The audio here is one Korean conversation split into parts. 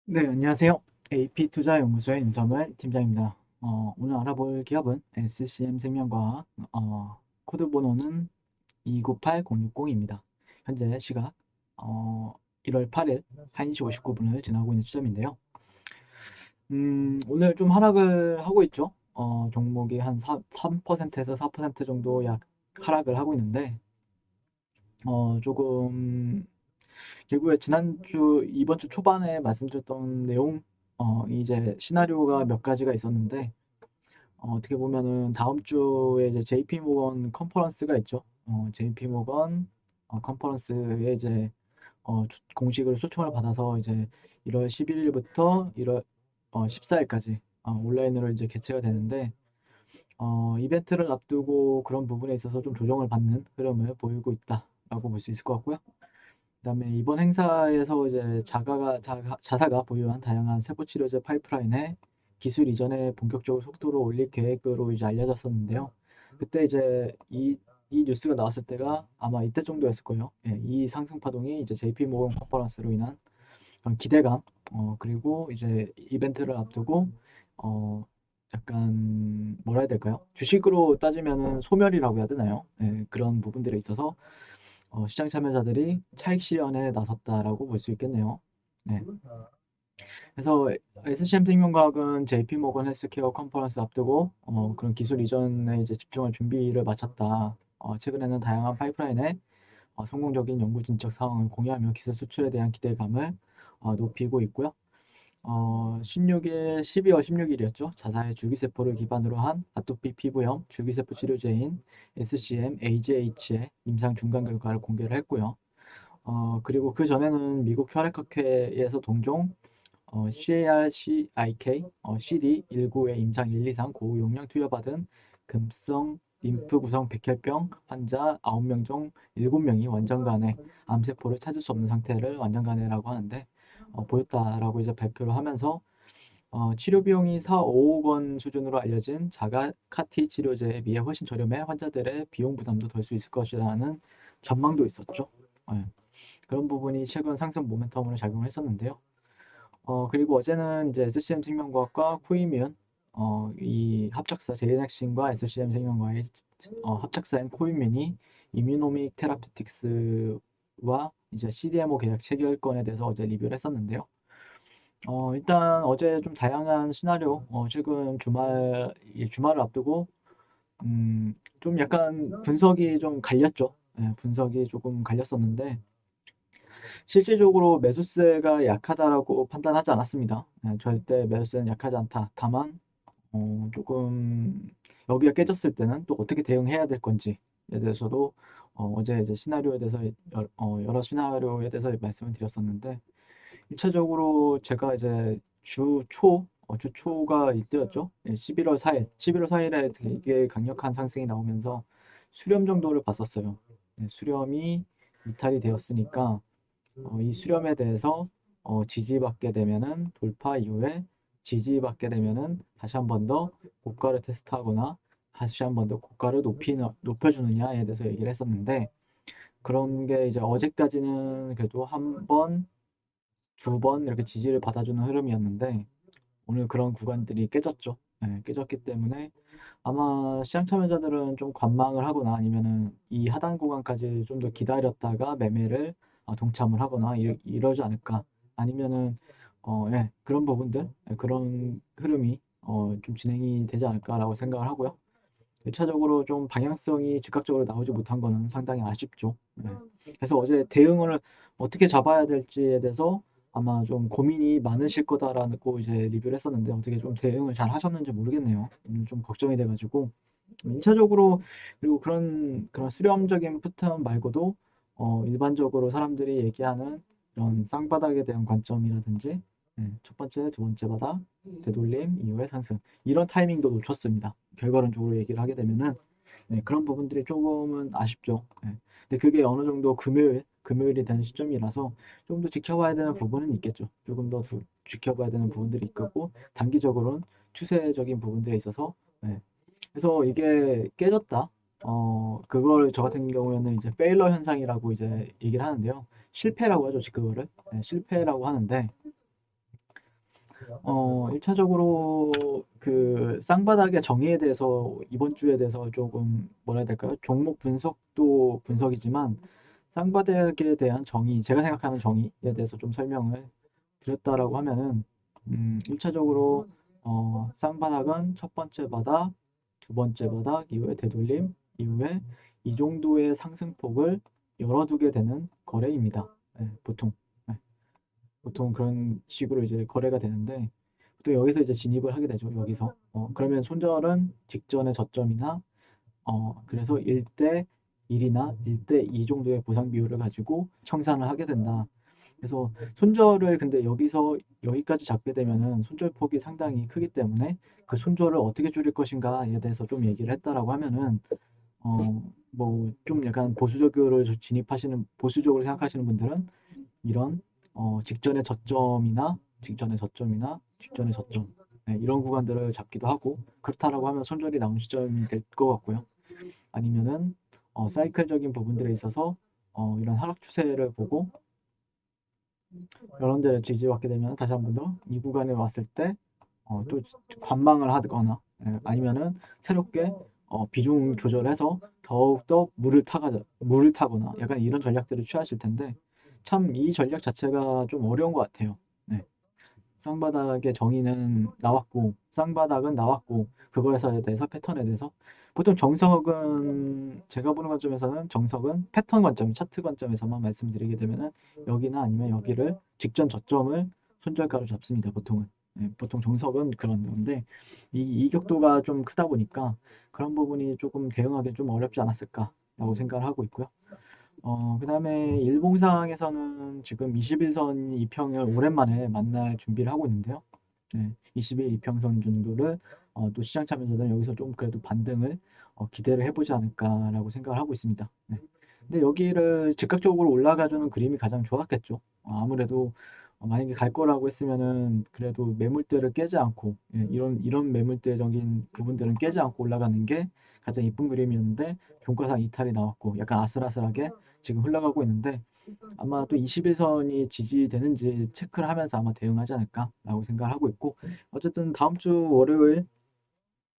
네, 안녕하세요. AP투자연구소의 임성을 팀장입니다. 오늘 알아볼 기업은 SCM생명과학, 코드 번호는 298060입니다. 현재 시각 1월 8일 1시 59분을 지나고 있는 시점인데요. 오늘 좀 하락을 하고 있죠. 종목이 한 3%에서 4% 정도 약 하락을 하고 있는데, 조금 결국에 지난주, 이번 주 초반에 말씀드렸던 내용, 이제 시나리오가 몇 가지가 있었는데, 어떻게 보면은 다음 주에 이제 JP 모건 컨퍼런스가 있죠. JP 모건 컨퍼런스에 이제 공식으로 초청을 받아서 이제 1월 11일부터 1월 14일까지 온라인으로 이제 개최가 되는데, 이벤트를 앞두고 그런 부분에 있어서 좀 조정을 받는 흐름을 보이고 있다라고 볼 수 있을 것 같고요. 그다음에 이번 행사에서 이제 자사가 보유한 다양한 세포 치료제 파이프라인에 기술 이전에 본격적으로 속도를 올릴 계획으로 이제 알려졌었는데요. 그때 이제 이 뉴스가 나왔을 때가 아마 이때 정도였을 거예요. 예, 이 상승 파동이 이제 JP 모건 컨퍼런스로 인한 그런 기대감, 그리고 이제 이벤트를 앞두고 어, 약간 뭐라 해야 될까요? 주식으로 따지면은 소멸이라고 해야 되나요? 예, 그런 부분들에 있어서 시장 참여자들이 차익 실현에 나섰다라고 볼 수 있겠네요. 네. 그래서 SCM 생명과학은 JP 모건 헬스케어 컨퍼런스 앞두고 그런 기술 이전에 이제 집중할 준비를 마쳤다. 최근에는 다양한 파이프라인에 성공적인 연구 진척 상황을 공유하며 기술 수출에 대한 기대감을 높이고 있고요. 12월 16일이었죠. 자사의 줄기세포를 기반으로 한 아토피 피부염 줄기세포 치료제인 SCM AGH의 임상 중간 결과를 공개를 했고요. 그리고 그 전에는 미국 혈액학회에서 동종 CARCIK CD19의 임상 1, 2상 고용량 투여받은 금성 림프 구성 백혈병 환자 9명 중 7명이 완전간에 암세포를 찾을 수 없는 상태를 완전간에라고 하는데 보였다라고 이제 발표를 하면서 치료 비용이 4, 5억 원 수준으로 알려진 자가 카티 치료제에 비해 훨씬 저렴해 환자들의 비용 부담도 덜 수 있을 것이라는 전망도 있었죠. 예. 그런 부분이 최근 상승 모멘텀으로 작용을 했었는데요. 그리고 어제는 이제 SCM 생명과학과 코이뮨, 이 합작사 제이넥신과 SCM 생명과의 합작사인 코이뮨이 이뮤노믹 테라피틱스와 이제 CDMO 계약 체결건에 대해서 어제 리뷰를 했었는데요. 일단 어제 좀 다양한 시나리오, 최근 주말을 앞두고, 좀 약간 분석이 좀 갈렸죠. 예, 분석이 조금 갈렸었는데, 실질적으로 매수세가 약하다라고 판단하지 않았습니다. 예, 절대 매수세는 약하지 않다. 다만 조금 여기가 깨졌을 때는 또 어떻게 대응해야 될 건지에 대해서도 어제 이제 시나리오에 대해서 여러 시나리오에 대해서 말씀을 드렸었는데 1차적으로 제가 이제 주초가 이때였죠. 11월 4일, 11월 4일에 되게 강력한 상승이 나오면서 수렴 정도를 봤었어요. 네, 수렴이 이탈이 되었으니까 이 수렴에 대해서 지지받게 되면은 돌파 이후에 지지받게 되면은 다시 한 번 더 고가를 테스트하거나 다시 한 번 더 고가를 높여주느냐에 대해서 얘기를 했었는데 그런 게 이제 어제까지는 그래도 한 번, 두 번 이렇게 지지를 받아주는 흐름이었는데 오늘 그런 구간들이 깨졌죠. 예, 깨졌기 때문에 아마 시장 참여자들은 좀 관망을 하거나 아니면은 이 하단 구간까지 좀 더 기다렸다가 매매를 동참을 하거나 이러지 않을까. 아니면은 예, 그런 부분들, 예, 그런 흐름이 좀 진행이 되지 않을까라고 생각을 하고요. 1차적으로 좀 방향성이 즉각적으로 나오지 못한 거는 상당히 아쉽죠. 예. 그래서 어제 대응을 어떻게 잡아야 될지에 대해서 아마 좀 고민이 많으실 거다라고 이제 리뷰를 했었는데 어떻게 좀 대응을 잘 하셨는지 모르겠네요. 좀 걱정이 돼가지고 1차적으로 그리고 그런 수렴적인 패턴 말고도 일반적으로 사람들이 얘기하는 이런 쌍바닥에 대한 관점이라든지 첫 번째, 두 번째 바닥, 되돌림 이후에 상승 이런 타이밍도 놓쳤습니다. 결과론적으로 얘기를 하게 되면은 그런 부분들이 조금은 아쉽죠. 근데 그게 어느 정도 금요일이 되는 시점이라서 좀 더 지켜봐야 되는 부분은 있겠죠. 조금 더 지켜봐야 되는 부분들이 있고 단기적으로는 추세적인 부분들에 있어서 그래서 이게 깨졌다. 그걸 저 같은 경우에는 이제 페일러 현상이라고 이제 얘기를 하는데요. 실패라고 하죠, 그거를. 실패라고 하는데 1차적으로 그 쌍바닥의 정의에 대해서 이번 주에 대해서 조금 뭐라 해야 될까요? 종목 분석도 분석이지만 쌍바닥에 대한 정의, 제가 생각하는 정의에 대해서 좀 설명을 드렸다라고 하면은 1차적으로 쌍바닥은 첫 번째 바닥, 두 번째 바닥 이후에 되돌림 이후에 이 정도의 상승폭을 열어두게 되는 거래입니다. 네, 보통. 네, 보통 그런 식으로 이제 거래가 되는데 또 여기서 이제 진입을 하게 되죠. 여기서. 그러면 손절은 직전의 저점이나 그래서 1대 1이나 1대 2 정도의 보상 비율을 가지고 청산을 하게 된다. 그래서 손절을 근데 여기서 여기까지 잡게 되면은 손절폭이 상당히 크기 때문에 그 손절을 어떻게 줄일 것인가에 대해서 좀 얘기를 했다라고 하면은 뭐 좀 약간 보수적으로 생각하시는 분들은 이런 직전의 저점 네, 이런 구간들을 잡기도 하고 그렇다라고 하면 손절이 나온 시점이 될 것 같고요. 아니면은 사이클적인 부분들에 있어서 이런 하락 추세를 보고 이런 데를 지지받게 되면 다시 한 번 더 이 구간에 왔을 때 또 관망을 하거나 아니면은 새롭게 비중 조절해서 더욱더 물을 타거나 약간 이런 전략들을 취하실 텐데 참 이 전략 자체가 좀 어려운 것 같아요. 네. 쌍바닥의 정의는 나왔고 쌍바닥은 나왔고 그거에 대해서 패턴에 대해서 보통 정석은 제가 보는 관점에서는 정석은 패턴 관점, 차트 관점에서만 말씀드리게 되면은 여기나 아니면 여기를 직전 저점을 손절가로 잡습니다. 보통은. 네, 보통 정석은 그런 건데 이 이격도가 좀 크다 보니까 그런 부분이 조금 대응하기 좀 어렵지 않았을까라고 생각을 하고 있고요. 그다음에 일봉상에서는 지금 21선 이평을 오랜만에 만날 준비를 하고 있는데요. 네, 21 이평선 정도를 또 시장 참여자들은 여기서 좀 그래도 반등을 기대를 해보지 않을까라고 생각을 하고 있습니다. 네. 근데 여기를 즉각적으로 올라가주는 그림이 가장 좋았겠죠. 아무래도 만약에 갈 거라고 했으면은 그래도 매물대를 깨지 않고 이런 매물대적인 부분들은 깨지 않고 올라가는 게 가장 이쁜 그림이었는데 종가상 이탈이 나왔고 약간 아슬아슬하게 지금 흘러가고 있는데 아마 또 21선이 지지되는지 체크를 하면서 아마 대응하지 않을까라고 생각을 하고 있고 어쨌든 다음 주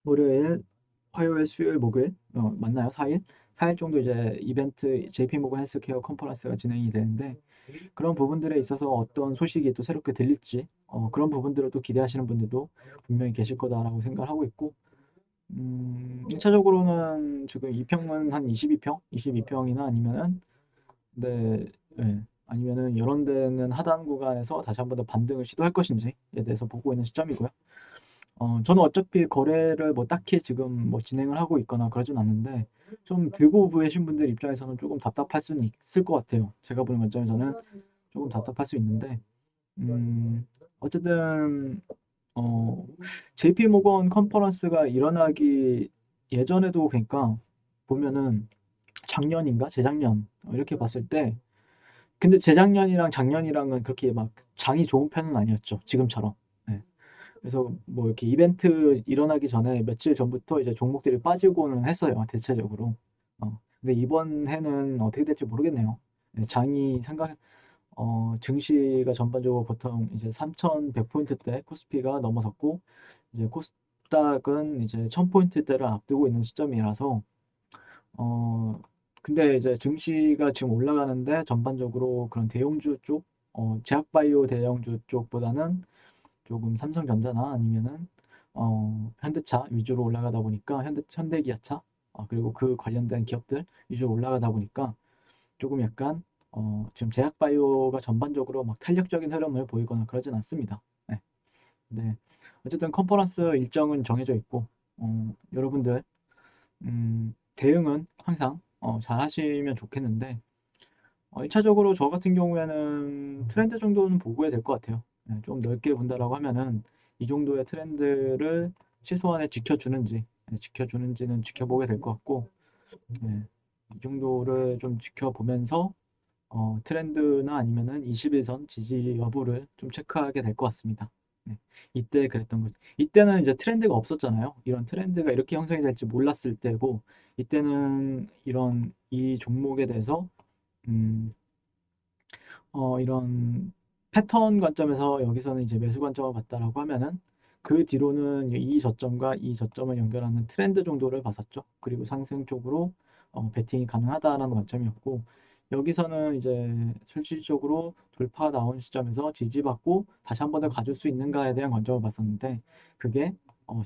월요일, 화요일, 수요일, 목요일 맞나요? 4일? 4일 정도 이제 이벤트 JP 모건 헬스케어 컨퍼런스가 진행이 되는데 그런 부분들에 있어서 어떤 소식이 또 새롭게 들릴지 그런 부분들을 또 기대하시는 분들도 분명히 계실 거다라고 생각을 하고 있고 1차적으로는 지금 2평은 한 22평? 22평이나 아니면은 네, 예. 아니면은 이런 데는 하단 구간에서 다시 한 번 더 반등을 시도할 것인지에 대해서 보고 있는 시점이고요. 저는 어차피 거래를 뭐 딱히 지금 뭐 진행을 하고 있거나 그러진 않는데 좀 들고 계신 분들 입장에서는 조금 답답할 수는 있을 것 같아요. 제가 보는 관점에서는 조금 답답할 수 있는데 어쨌든 어, JP 모건 컨퍼런스가 일어나기 예전에도 그러니까 보면은 작년인가 재작년 이렇게 봤을 때 근데 재작년이랑 작년이랑은 그렇게 막 장이 좋은 편은 아니었죠. 지금처럼. 네. 그래서 뭐 이렇게 이벤트 일어나기 전에 며칠 전부터 이제 종목들이 빠지고는 했어요. 대체적으로. 근데 이번 해는 어떻게 될지 모르겠네요. 네, 증시가 전반적으로 보통 이제 3,100포인트대 코스피가 넘어섰고 이제 코스닥은 이제 1,000포인트대를 앞두고 있는 시점이라서 어, 근데 이제 증시가 지금 올라가는데 전반적으로 그런 대형주 쪽, 제약바이오 대형주 쪽보다는 조금 삼성전자나 아니면은 현대차 위주로 올라가다 보니까 현대기아차 그리고 그 관련된 기업들 위주로 올라가다 보니까 조금 약간 지금 제약바이오가 전반적으로 막 탄력적인 흐름을 보이거나 그러진 않습니다. 네. 네. 어쨌든 컨퍼런스 일정은 정해져 있고 여러분들 대응은 항상 잘 하시면 좋겠는데 1차적으로 저 같은 경우에는 트렌드 정도는 보고 해야 될 것 같아요. 네, 좀 넓게 본다라고 하면은 이 정도의 트렌드를 최소한에 지켜주는지는 지켜보게 될 것 같고 네, 이 정도를 좀 지켜보면서 트렌드나 아니면은 21선 지지 여부를 좀 체크하게 될 것 같습니다. 네, 이때 그랬던 거죠. 이때는 이제 트렌드가 없었잖아요. 이런 트렌드가 이렇게 형성이 될지 몰랐을 때고, 이때는 이 종목에 대해서, 음, 이런 패턴 관점에서 여기서는 이제 매수 관점을 봤다라고 하면은 그 뒤로는 이 저점과 이 저점을 연결하는 트렌드 정도를 봤었죠. 그리고 상승 쪽으로 베팅이 가능하다라는 관점이었고, 여기서는 이제 실질적으로 돌파가 나온 시점에서 지지받고 다시 한 번 더 가줄 수 있는가에 대한 관점을 봤었는데, 그게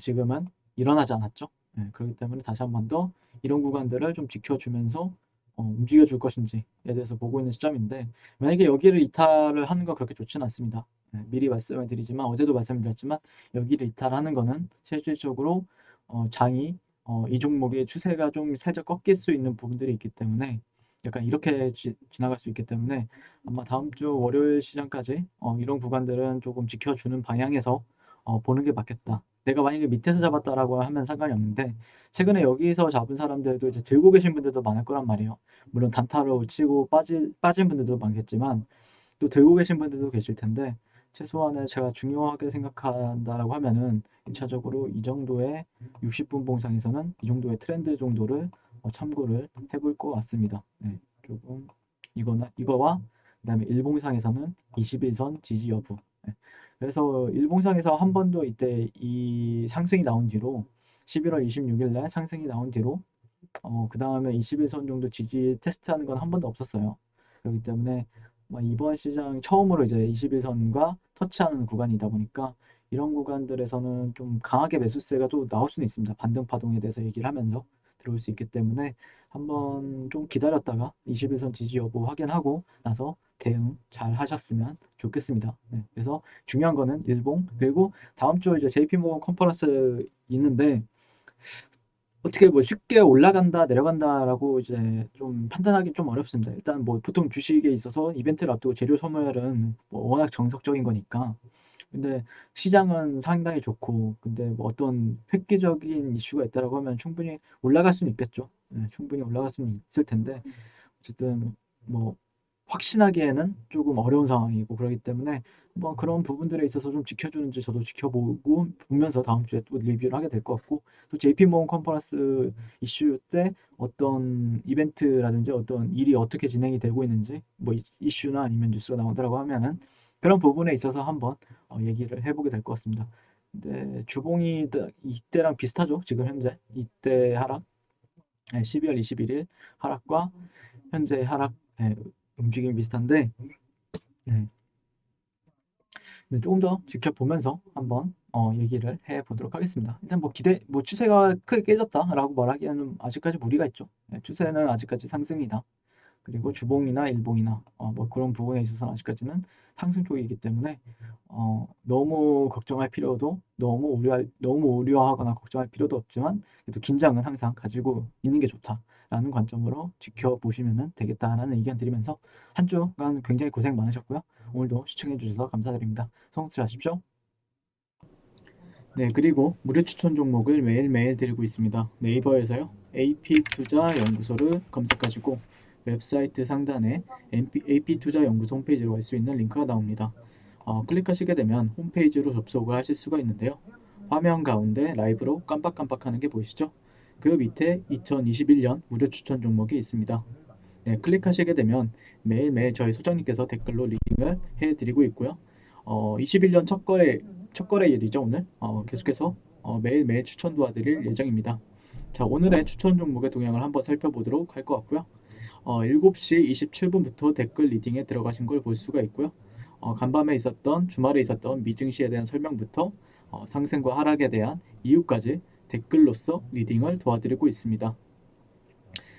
지금은 일어나지 않았죠. 네, 그렇기 때문에 다시 한 번 더 이런 구간들을 좀 지켜주면서 움직여줄 것인지에 대해서 보고 있는 시점인데, 만약에 여기를 이탈을 하는 건 그렇게 좋지는 않습니다. 네, 미리 말씀을 드리지만, 어제도 말씀드렸지만, 여기를 이탈하는 거는 실질적으로 장이 이 종목의 추세가 좀 살짝 꺾일 수 있는 부분들이 있기 때문에, 약간 이렇게 지나갈 수 있기 때문에 아마 다음 주 월요일 시장까지 이런 구간들은 조금 지켜주는 방향에서 보는 게 맞겠다. 내가 만약에 밑에서 잡았다라고 하면 상관이 없는데, 최근에 여기서 잡은 사람들도 이제 들고 계신 분들도 많을 거란 말이에요. 물론 단타로 치고 빠진 분들도 많겠지만, 또 들고 계신 분들도 계실 텐데, 최소한의 제가 중요하게 생각한다라고 하면은 1차적으로 이 정도의 60분 봉상에서는 이 정도의 트렌드 정도를 참고를 해볼 것 같습니다. 네, 조금 이거와 그다음에 일봉상에서는 21선 지지 여부. 네, 그래서 일봉상에서 한 번도 이때 이 상승이 나온 뒤로 11월 26일 날 상승이 나온 뒤로 그 다음에 21선 정도 지지 테스트하는 건 한 번도 없었어요. 그렇기 때문에 이번 시장 처음으로 이제 21선과 터치하는 구간이다 보니까 이런 구간들에서는 좀 강하게 매수세가 또 나올 수는 있습니다. 반등 파동에 대해서 얘기를 하면서 들어올 수 있기 때문에 한번 좀 기다렸다가 21선 지지 여부 확인하고 나서 대응 잘 하셨으면 좋겠습니다. 네, 그래서 중요한 거는 일봉, 그리고 다음 주 이제 JP모건 컨퍼런스 있는데, 어떻게 뭐 쉽게 올라간다 내려간다라고 이제 좀 판단하기 좀 어렵습니다. 일단 뭐 보통 주식에 있어서 이벤트를 앞두고 재료 소멸은 뭐 워낙 정석적인 거니까. 근데 시장은 상당히 좋고, 근데 뭐 어떤 획기적인 이슈가 있다라고 하면 충분히 올라갈 수는 있겠죠. 네, 충분히 올라갈 수는 있을 텐데, 어쨌든 뭐 확신하기에는 조금 어려운 상황이고, 그렇기 때문에 뭐 그런 부분들에 있어서 좀 지켜주는지 저도 지켜보고 보면서 다음 주에 또 리뷰를 하게 될 것 같고, 또 JP모건 컨퍼런스 이슈 때 어떤 이벤트라든지 어떤 일이 어떻게 진행이 되고 있는지, 뭐 이슈나 아니면 뉴스가 나온다라고 하면은 그런 부분에 있어서 한번 얘기를 해보게 될 것 같습니다. 근데 주봉이 이때랑 비슷하죠. 지금 현재 이때 하락, 12월 21일 하락과 현재 하락, 움직임이 비슷한데, 네. 네, 조금 더 지켜보면서 한번 얘기를 해보도록 하겠습니다. 일단 뭐 추세가 크게 깨졌다라고 말하기에는 아직까지 무리가 있죠. 네, 추세는 아직까지 상승이다. 그리고 주봉이나 일봉이나 뭐 그런 부분에 있어서는 아직까지는 상승 쪽이기 때문에 너무 걱정할 필요도 너무 우려하거나 걱정할 필요도 없지만, 그래도 긴장은 항상 가지고 있는 게 좋다라는 관점으로 지켜보시면 되겠다라는 의견 드리면서, 한 주간 굉장히 고생 많으셨고요. 오늘도 시청해 주셔서 감사드립니다. 성투하십시오. 네, 그리고 무료 추천 종목을 매일매일 드리고 있습니다. 네이버에서요, AP투자연구소를 검색하시고 웹사이트 상단에 AP투자연구소 홈페이지로 갈 수 있는 링크가 나옵니다. 클릭하시게 되면 홈페이지로 접속을 하실 수가 있는데요. 화면 가운데 라이브로 깜빡깜빡하는 게 보이시죠? 그 밑에 2021년 무료 추천 종목이 있습니다. 네, 클릭하시게 되면 매일매일 저희 소장님께서 댓글로 리딩을 해드리고 있고요. 21년 첫 거래일이죠, 오늘. 계속해서 매일매일 추천 도와드릴 예정입니다. 자, 오늘의 추천 종목의 동향을 한번 살펴보도록 할 것 같고요. 7시 27분부터 댓글 리딩에 들어가신 걸 볼 수가 있고요. 간밤에 주말에 있었던 미증시에 대한 설명부터 상승과 하락에 대한 이유까지 댓글로서 리딩을 도와드리고 있습니다.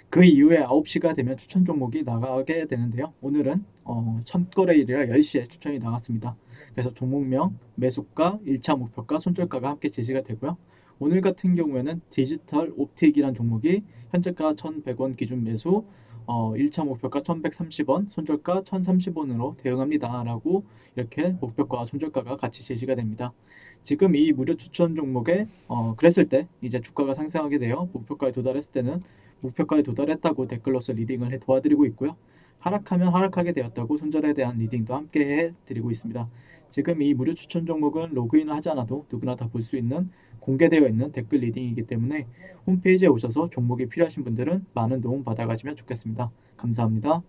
그 이후에 9시가 되면 추천 종목이 나가게 되는데요. 오늘은 첫 거래일이라 10시에 추천이 나갔습니다. 그래서 종목명, 매수가, 1차 목표가, 손절가가 함께 제시가 되고요. 오늘 같은 경우에는 디지털 옵틱이란 종목이 현재가 1,100원 기준 매수, 1차 목표가 1,130원, 손절가 1,030원으로 대응합니다 라고 이렇게 목표가와 손절가가 같이 제시가 됩니다. 지금 이 무료 추천 종목에 그랬을 때 이제 주가가 상승하게 되어 목표가에 도달했을 때는 목표가에 도달했다고 댓글로서 리딩을 도와드리고 있고요. 하락하면 하락하게 되었다고 손절에 대한 리딩도 함께 해드리고 있습니다. 지금 이 무료 추천 종목은 로그인을 하지 않아도 누구나 다 볼 수 있는 공개되어 있는 댓글 리딩이기 때문에 홈페이지에 오셔서 종목이 필요하신 분들은 많은 도움 받아가시면 좋겠습니다. 감사합니다.